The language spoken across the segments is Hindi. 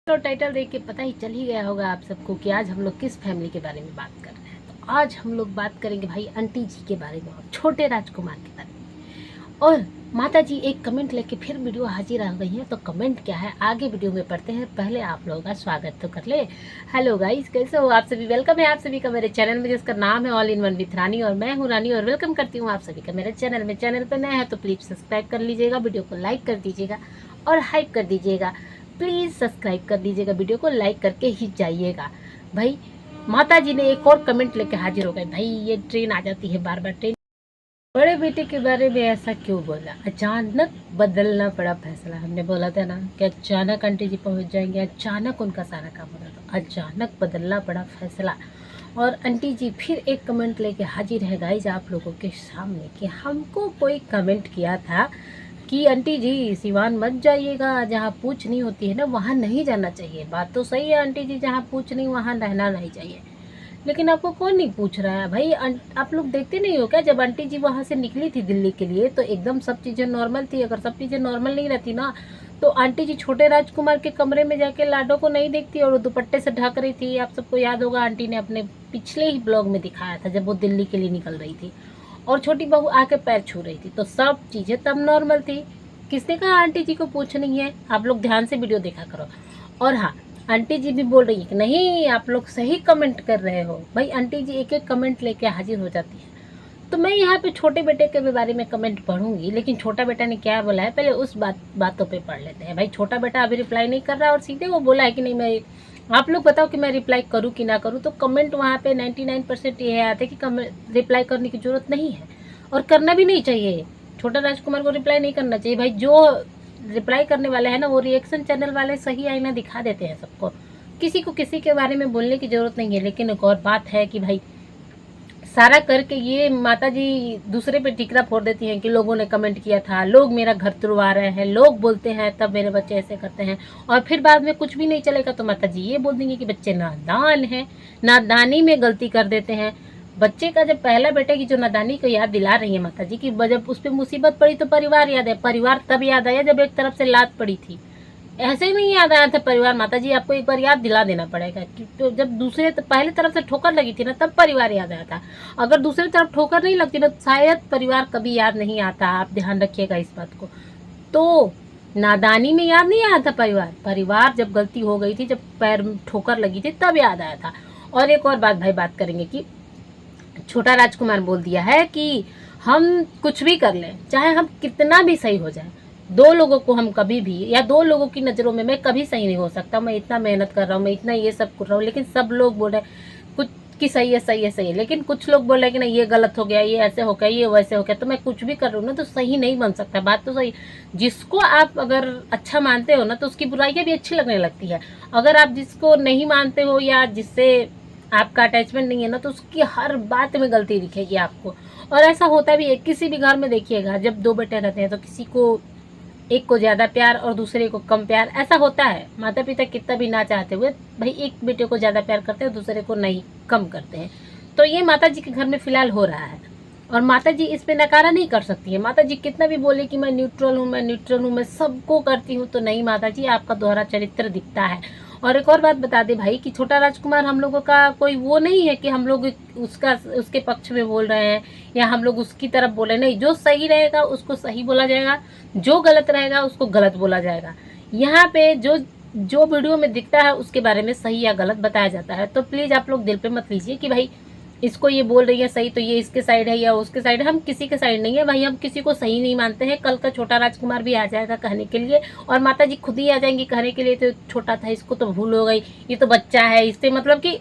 तो टाइटल देख के पता ही चल ही गया होगा आप सबको कि आज हम लोग किस फैमिली के बारे में बात कर रहे हैं। तो आज हम लोग बात करेंगे भाई आंटी जी के बारे में और छोटे राजकुमार के बारे में। और माता जी एक कमेंट लेके फिर वीडियो हाजिर आ गई है। तो कमेंट क्या है आगे वीडियो में पढ़ते हैं, पहले आप लोगों का स्वागत तो कर ले। हेलो गाइस, कैसे हो आप सभी? वेलकम है आप सभी का मेरे चैनल में जिसका नाम है ऑल इन वन विथ रानी। और मैं हूँ रानी और वेलकम करती हूँ आप सभी का मेरे चैनल में। चैनल पर नया है तो प्लीज़ सब्सक्राइब कर लीजिएगा, वीडियो को लाइक कर दीजिएगा और हाइप कर दीजिएगा। प्लीज़ सब्सक्राइब कर दीजिएगा, वीडियो को लाइक करके ही जाइएगा। भाई माता जी ने एक और कमेंट लेके हाजिर हो गए। भाई ये ट्रेन आ जाती है बार बार। ट्रेन बड़े बेटे के बारे में ऐसा क्यों बोला? अचानक बदलना पड़ा फैसला। हमने बोला था ना कि अचानक आंटी जी पहुंच जाएंगे, अचानक उनका सारा काम होगा, तो अचानक बदलना पड़ा फैसला। और आंटी जी फिर एक कमेंट लेके हाजिर है गाइज आप लोगों के सामने कि हमको कोई कमेंट किया था कि आंटी जी सिवान मत जाइएगा, जहाँ पूछ नहीं होती है ना वहाँ नहीं जाना चाहिए। बात तो सही है आंटी जी, जहाँ पूछ नहीं वहाँ रहना नहीं चाहिए, लेकिन आपको कौन नहीं पूछ रहा है भाई? आप लोग देखते नहीं हो क्या? जब आंटी जी वहाँ से निकली थी दिल्ली के लिए तो एकदम सब चीज़ें नॉर्मल थी। अगर सब चीज़ें नॉर्मल नहीं रहती ना तो आंटी जी छोटे राजकुमार के कमरे में जाके लाडो को नहीं देखती और वो दुपट्टे से ढक रही थी। आप सबको याद होगा, आंटी ने अपने पिछले ही ब्लॉग में दिखाया था जब वो दिल्ली के लिए निकल रही थी और छोटी बहू आके पैर छू रही थी, तो सब चीज़ें तब नॉर्मल थी। किसने कहा आंटी जी को पूछ नहीं है? आप लोग ध्यान से वीडियो देखा करो। और हाँ, आंटी जी भी बोल रही है कि नहीं आप लोग सही कमेंट कर रहे हो। भाई आंटी जी एक एक कमेंट लेके हाजिर हो जाती है। तो मैं यहाँ पे छोटे बेटे के बारे में कमेंट पढ़ूंगी, लेकिन छोटा बेटा ने क्या बोला है पहले उस बातों पे पढ़ लेते हैं। भाई छोटा बेटा अभी रिप्लाई नहीं कर रहा और सीधे वो बोला है कि नहीं मैं, आप लोग बताओ कि मैं रिप्लाई करूँ कि ना करूँ। तो कमेंट वहाँ पे 99% ये आता है कि रिप्लाई करने की ज़रूरत नहीं है और करना भी नहीं चाहिए। छोटा राजकुमार को रिप्लाई नहीं करना चाहिए। भाई जो रिप्लाई करने वाले हैं ना वो रिएक्शन चैनल वाले सही आईना दिखा देते हैं सबको, किसी को किसी के बारे में बोलने की ज़रूरत नहीं है। लेकिन एक और बात है कि भाई सारा करके ये माता जी दूसरे पे टिकरा फोड़ देती हैं कि लोगों ने कमेंट किया था, लोग मेरा घर तुड़वा रहे हैं, लोग बोलते हैं तब मेरे बच्चे ऐसे करते हैं। और फिर बाद में कुछ भी नहीं चलेगा तो माता जी ये बोल देंगे कि बच्चे नादान हैं, नादानी में गलती कर देते हैं। बच्चे का जब पहला बेटे की जो नादानी को याद दिला रही है माता जी की, जब उस पर मुसीबत पड़ी तो परिवार याद है। परिवार तब याद आया जब एक तरफ से लात पड़ी थी, ऐसे ही नहीं याद आया था परिवार। माता जी आपको एक बार याद दिला देना पड़ेगा कि तो जब दूसरे पहले तरफ से ठोकर लगी थी ना तब परिवार याद आया था। अगर दूसरी तरफ ठोकर नहीं लगती ना शायद परिवार कभी याद नहीं आता। आप ध्यान रखिएगा इस बात को। तो नादानी में याद नहीं आया था परिवार, परिवार जब गलती हो गई थी, जब पैर में ठोकर लगी थी तब याद आया था। और एक और बात भाई बात करेंगे कि छोटा राजकुमार बोल दिया है कि हम कुछ भी कर लें, चाहे हम कितना भी सही हो जाए, दो लोगों को हम कभी भी या दो लोगों की नज़रों में मैं कभी सही नहीं हो सकता। मैं इतना मेहनत कर रहा हूँ, मैं इतना ये सब कर रहा हूँ, लेकिन सब लोग बोल रहे कुछ कि सही है सही है सही है, लेकिन कुछ लोग बोल रहे कि नहीं ये गलत हो गया, ये ऐसे हो गया, ये वैसे हो गया। तो मैं कुछ भी कर रहा हूँ ना तो सही नहीं बन सकता। बात तो सही, जिसको आप अगर अच्छा मानते हो ना तो उसकी बुराइयाँ भी अच्छी लगने लगती है। अगर आप जिसको नहीं मानते हो या जिससे आपका अटैचमेंट नहीं है ना तो उसकी हर बात में गलती दिखेगी आपको। और ऐसा होता भी है किसी भी घर में, देखिएगा जब दो बेटे रहते हैं तो किसी को एक को ज़्यादा प्यार और दूसरे को कम प्यार, ऐसा होता है। माता पिता कितना भी ना चाहते हुए भाई एक बेटे को ज़्यादा प्यार करते हैं, दूसरे को नहीं, कम करते हैं। तो ये माता जी के घर में फ़िलहाल हो रहा है और माता जी इस पे नकारा नहीं कर सकती है। माता जी कितना भी बोले कि मैं न्यूट्रल हूँ, मैं न्यूट्रल हूँ, मैं सबको करती हूँ, तो नहीं माता जी आपका दोहरा चरित्र दिखता है। और एक और बात बता दे भाई कि छोटा राजकुमार हम लोगों का कोई वो नहीं है कि हम लोग उसके पक्ष में बोल रहे हैं या हम लोग उसकी तरफ बोले। नहीं, जो सही रहेगा उसको सही बोला जाएगा, जो गलत रहेगा उसको गलत बोला जाएगा। यहाँ पे जो जो वीडियो में दिखता है उसके बारे में सही या गलत बताया जाता है। तो प्लीज़ आप लोग दिल पे मत लीजिए कि भाई इसको ये बोल रही है सही तो ये इसके साइड है या उसके साइड है। हम किसी के साइड नहीं है भाई, हम किसी को सही नहीं मानते हैं। कल का छोटा राजकुमार भी आ जाएगा कहने के लिए और माता जी खुद ही आ जाएंगी कहने के लिए तो छोटा था, इसको तो भूल हो गई, ये तो बच्चा है, इससे मतलब कि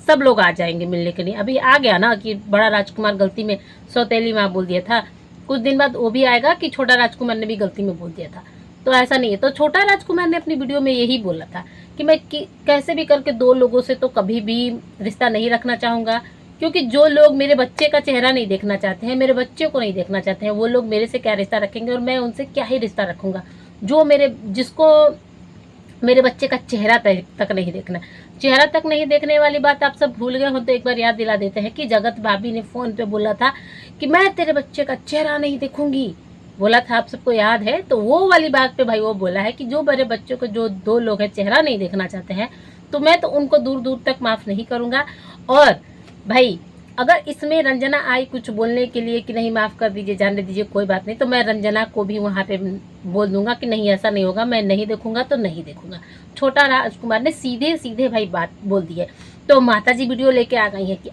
सब लोग आ जाएंगे मिलने के लिए। अभी आ गया ना कि बड़ा राजकुमार गलती में सौतेली माँ बोल दिया था, कुछ दिन बाद वो भी आएगा कि छोटा राजकुमार ने भी गलती में बोल दिया था। तो ऐसा नहीं है। तो छोटा राजकुमार ने अपनी वीडियो में यही बोला था कि मैं कैसे भी करके दो लोगों से तो कभी भी रिश्ता नहीं रखना चाहूँगा, क्योंकि जो लोग मेरे बच्चे का चेहरा नहीं देखना चाहते हैं, मेरे बच्चे को नहीं देखना चाहते हैं, वो लोग मेरे से क्या रिश्ता रखेंगे और मैं उनसे क्या ही रिश्ता रखूँगा। जो जिसको मेरे बच्चे का चेहरा तक नहीं देखना, चेहरा तक नहीं देखने वाली बात आप सब भूल गए हो तो एक बार याद दिला देते हैं कि जगत भाभी ने फ़ोन पे बोला था कि मैं तेरे बच्चे का चेहरा नहीं देखूंगी। बोला था, आप सबको याद है। तो वो वाली बात पे भाई वो बोला है कि जो बड़े बच्चों को, जो 2 लोग हैं चेहरा नहीं देखना चाहते हैं, तो मैं तो उनको दूर दूर तक माफ़ नहीं करूँगा। और भाई अगर इसमें रंजना आई कुछ बोलने के लिए कि नहीं माफ़ कर दीजिए, जाने दीजिए, कोई बात नहीं, तो मैं रंजना को भी वहाँ पे बोल दूंगा कि नहीं ऐसा नहीं होगा, मैं नहीं देखूंगा तो नहीं देखूंगा। छोटा राजकुमार ने सीधे सीधे भाई बात बोल दी है। तो माता जी वीडियो लेके आ गई है कि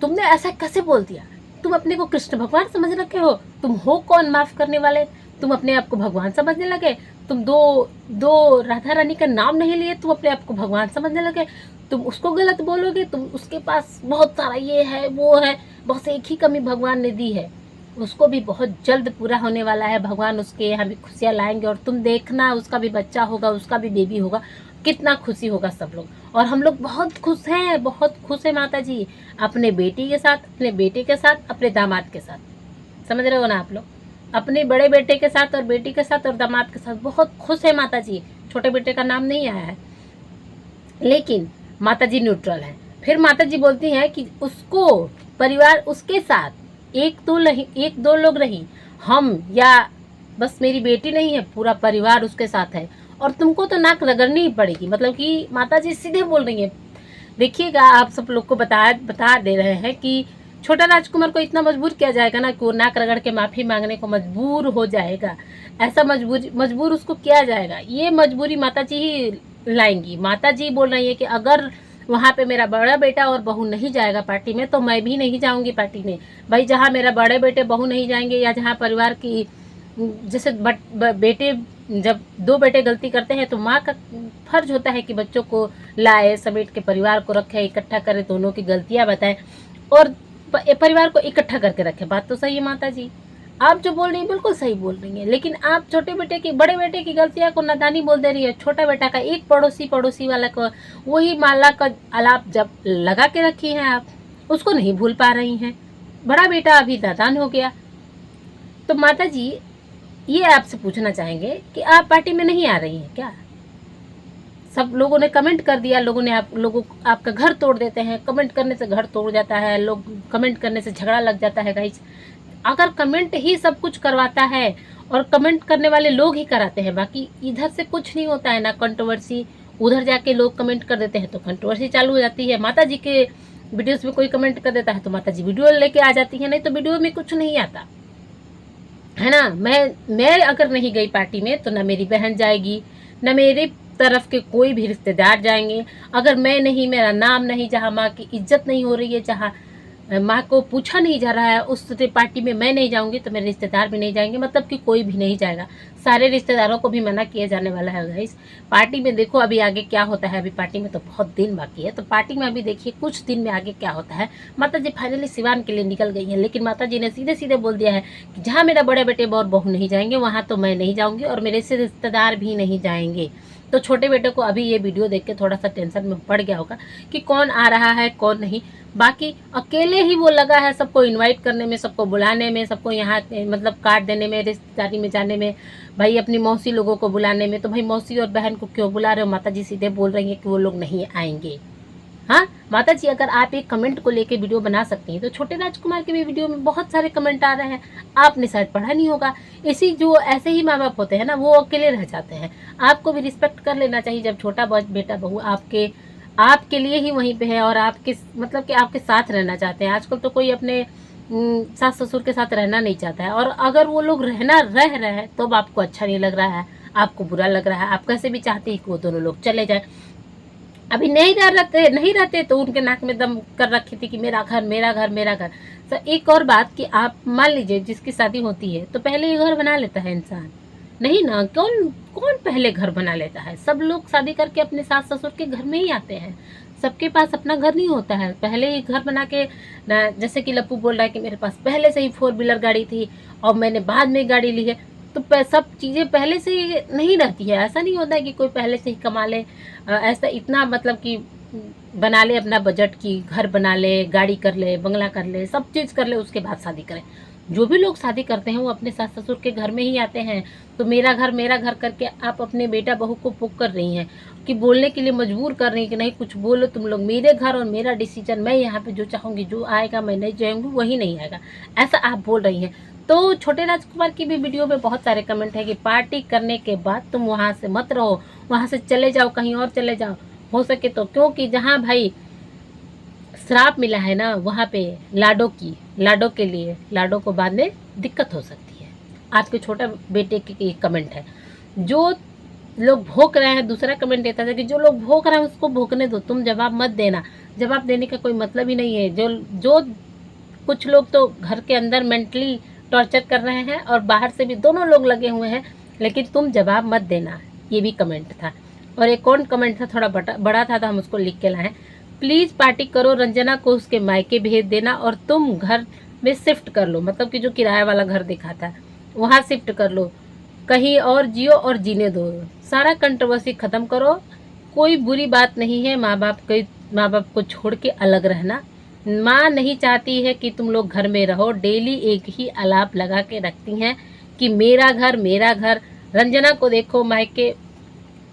तुमने ऐसा कैसे बोल दिया, तुम अपने को कृष्ण भगवान समझ रखे हो, तुम हो कौन माफ़ करने वाले, तुम अपने आप को भगवान समझने लगे, तुम दो राधा रानी का नाम नहीं लिए, तुम अपने आप को भगवान समझने लगे, तुम उसको गलत बोलोगे, तुम उसके पास बहुत सारा ये है वो है, बस एक ही कमी भगवान ने दी है, उसको भी बहुत जल्द पूरा होने वाला है, भगवान उसके यहाँ भी खुशियाँ लाएंगे और तुम देखना उसका भी बच्चा होगा, उसका भी बेबी होगा, कितना खुशी होगा सब लोग। और हम लोग बहुत खुश हैं, बहुत खुश हैं माता जी, अपने बेटी के साथ, अपने बेटे के साथ, अपने दामाद के साथ। समझ रहे हो ना आप लोग, अपने बड़े बेटे के साथ और बेटी के साथ और दामाद के साथ बहुत खुश है माता जी। छोटे बेटे का नाम नहीं आया है, लेकिन माता जी न्यूट्रल है। फिर माता जी बोलती हैं कि उसको परिवार उसके साथ एक दो लोग नहीं, हम या बस मेरी बेटी नहीं है, पूरा परिवार उसके साथ है और तुमको तो नाक रगड़नी ही पड़ेगी। मतलब कि माता जी सीधे बोल रही है। देखिएगा, आप सब लोग को बता दे रहे हैं कि छोटा राजकुमार को इतना मजबूर किया जाएगा ना कि वो नाक रगड़ के माफ़ी मांगने को मजबूर हो जाएगा। ऐसा मजबूर उसको किया जाएगा। ये मजबूरी माता जी ही लाएंगी। माता जी बोल रही है कि अगर वहाँ पे मेरा बड़ा बेटा और बहू नहीं जाएगा पार्टी में, तो मैं भी नहीं जाऊंगी पार्टी में। भाई जहाँ मेरा बड़े बेटे बहू नहीं जाएंगे, या जहाँ परिवार की जैसे बेटे, जब 2 बेटे गलती करते हैं तो माँ का फर्ज होता है कि बच्चों को लाए, समेट के परिवार को रखे, इकट्ठा करे, दोनों की गलतियाँ बताए और परिवार को इकट्ठा करके रखे। बात तो सही है माता जी, आप जो बोल रही हैं बिल्कुल सही बोल रही हैं, लेकिन आप छोटे बेटे की, बड़े बेटे की गलतियां को नादानी बोल दे रही है। छोटा बेटा का एक पड़ोसी वाला को वही माला का आलाप जब लगा के रखी हैं आप, उसको नहीं भूल पा रही हैं। बड़ा बेटा अभी नादान हो गया। तो माता जी ये आपसे पूछना चाहेंगे कि आप पार्टी में नहीं आ रही हैं क्या? सब लोगों ने कमेंट कर दिया, लोगों ने आपका घर तोड़ देते हैं, कमेंट करने से घर तोड़ जाता है, लोग कमेंट करने से झगड़ा लग जाता है। गाइस, अगर कमेंट ही सब कुछ करवाता है और कमेंट करने वाले लोग ही कराते हैं, बाकी इधर से कुछ नहीं होता है ना कंट्रोवर्सी। उधर जाके लोग कमेंट कर देते हैं तो कंट्रोवर्सी चालू हो जाती है। माता जी के वीडियोस में कोई कमेंट कर देता है तो माता जी वीडियो लेके आ जाती है, नहीं तो वीडियो में कुछ नहीं आता है ना। मैं अगर नहीं गई पार्टी में तो ना मेरी बहन जाएगी, ना मेरे तरफ के कोई भी रिश्तेदार जाएंगे। अगर मैं नहीं, मेरा नाम नहीं, जहाँ माँ की इज्जत नहीं हो रही है, जहाँ माँ को पूछा नहीं जा रहा है, उस पार्टी में मैं नहीं जाऊंगी तो मेरे रिश्तेदार भी नहीं जाएंगे, मतलब कि कोई भी नहीं जाएगा। सारे रिश्तेदारों को भी मना किया जाने वाला है गाइस। पार्टी में देखो अभी आगे क्या होता है। अभी पार्टी में तो बहुत दिन बाकी है, तो पार्टी में अभी देखिए कुछ दिन में आगे क्या होता है। माता जी फाइनली सिवान के लिए निकल गई हैं, लेकिन माता जी ने सीधे सीधे बोल दिया है कि जहाँ मेरा बड़े बेटे और बहू नहीं जाएंगे वहाँ तो मैं नहीं जाऊँगी और मेरे से रिश्तेदार भी नहीं जाएंगे। तो छोटे बेटे को अभी ये वीडियो देख के थोड़ा सा टेंशन में पड़ गया होगा कि कौन आ रहा है कौन नहीं। बाकी अकेले ही वो लगा है सबको इनवाइट करने में, सबको बुलाने में, सबको यहाँ मतलब कार्ड देने में, रिश्तेदारी में जाने में, भाई अपनी मौसी लोगों को बुलाने में। तो भाई मौसी और बहन को क्यों बुला रहे हो? माता जी सीधे बोल रही है कि वो लोग नहीं आएंगे। हाँ माता जी, अगर आप एक कमेंट को लेके वीडियो बना सकती हैं तो छोटे राजकुमार के भी वीडियो में बहुत सारे कमेंट आ रहे हैं, आपने शायद पढ़ा नहीं होगा। इसी जो ऐसे ही माँ बाप होते हैं ना, वो अकेले रह जाते हैं। आपको भी रिस्पेक्ट कर लेना चाहिए जब छोटा बेटा बहू आपके लिए ही वहीं पे है और आपके मतलब कि आपके साथ रहना चाहते हैं। आजकल तो कोई अपने सास ससुर के साथ रहना नहीं चाहता है, और अगर वो लोग रह रहे हैं तो आपको अच्छा नहीं लग रहा है, आपको बुरा लग रहा है। आप कैसे भी चाहते हैं कि वो दोनों लोग चले जाए। अभी नहीं रहते तो उनके नाक में दम कर रखी थी कि मेरा घर मेरा घर मेरा घर। तो एक और बात कि आप मान लीजिए जिसकी शादी होती है तो पहले ये घर बना लेता है इंसान, नहीं ना? कौन कौन पहले घर बना लेता है? सब लोग शादी करके अपने सास ससुर के घर में ही आते हैं, सबके पास अपना घर नहीं होता है। पहले ही घर बना के, जैसे कि लप्पू बोल रहा है कि मेरे पास पहले से ही 4 व्हीलर गाड़ी थी और मैंने बाद में गाड़ी ली है, तो सब चीज़ें पहले से ही नहीं रहती है। ऐसा नहीं होता है कि कोई पहले से ही कमा ले, ऐसा इतना मतलब कि बना ले अपना बजट की, घर बना ले, गाड़ी कर ले, बंगला कर ले, सब चीज़ कर ले, उसके बाद शादी करें। जो भी लोग शादी करते हैं वो अपने सास ससुर के घर में ही आते हैं। तो मेरा घर करके आप अपने बेटा बहू को पुक कर रही हैं, कि बोलने के लिए मजबूर कर रही हैं कि नहीं कुछ बोलो तुम लोग, मेरे घर और मेरा डिसीजन, मैं यहाँ पे जो चाहूँगी, जो आएगा मैं नहीं जाऊँगी वही नहीं आएगा, ऐसा आप बोल रही हैं। तो छोटे राजकुमार की भी वीडियो में बहुत सारे कमेंट है कि पार्टी करने के बाद तुम वहाँ से मत रहो, वहाँ से चले जाओ, कहीं और चले जाओ हो सके तो, क्योंकि जहाँ भाई श्राप मिला है ना वहाँ पे लाडो के लिए लाडो को बाद में दिक्कत हो सकती है। आपके छोटा बेटे की कमेंट है। जो लोग भोग रहे हैं, दूसरा कमेंट देता था कि जो लोग भोग रहे हैं उसको भोगने दो, तुम जवाब मत देना, जवाब देने का कोई मतलब ही नहीं है। जो कुछ लोग तो घर के अंदर मेंटली टॉर्चर कर रहे हैं और बाहर से भी दोनों लोग लगे हुए हैं, लेकिन तुम जवाब मत देना, ये भी कमेंट था। और एक और कमेंट था, थोड़ा बड़ा था तो हम उसको लिख के लाए, प्लीज़ पार्टी करो, रंजना को उसके मायके भेज देना और तुम घर में शिफ्ट कर लो, मतलब कि जो किराया वाला घर दिखा था वहाँ शिफ्ट कर लो, कहीं और जियो और जीने दो, सारा कंट्रोवर्सी ख़त्म करो। कोई बुरी बात नहीं है माँ बाप को छोड़ के अलग रहना। माँ नहीं चाहती है कि तुम लोग घर में रहो, डेली एक ही आलाप लगा के रखती हैं कि मेरा घर मेरा घर। रंजना को देखो,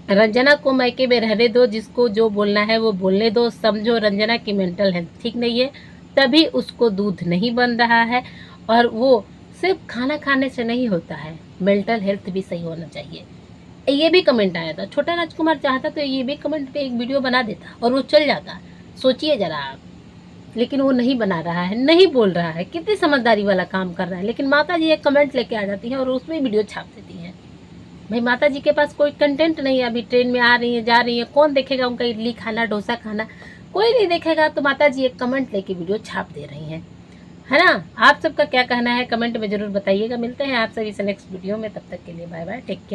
रंजना को मायके में रहने दो, जिसको जो बोलना है वो बोलने दो। समझो रंजना की मेंटल हेल्थ ठीक नहीं है, तभी उसको दूध नहीं बन रहा है। और वो सिर्फ खाना खाने से नहीं होता है, मेंटल हेल्थ भी सही होना चाहिए। ये भी कमेंट आया था। छोटा राजकुमार चाहता तो ये भी कमेंट पे एक वीडियो बना देता और वो चल जाता, सोचिए जरा आप। लेकिन वो नहीं बना रहा है, नहीं बोल रहा है, कितनी समझदारी वाला काम कर रहा है। लेकिन माता जी एक कमेंट लेके आ जाती हैं और उसमें वीडियो छाप देती हैं। भाई माता जी के पास कोई कंटेंट नहीं है, अभी ट्रेन में आ रही है जा रही है, कौन देखेगा उनका इडली खाना डोसा खाना, कोई नहीं देखेगा। तो माता जी एक कमेंट लेके वीडियो छाप दे रही हैं, है ना। आप सबका क्या कहना है कमेंट में जरूर बताइएगा। मिलते हैं आप सभी से नेक्स्ट वीडियो में, तब तक के लिए बाय बाय, टेक केयर।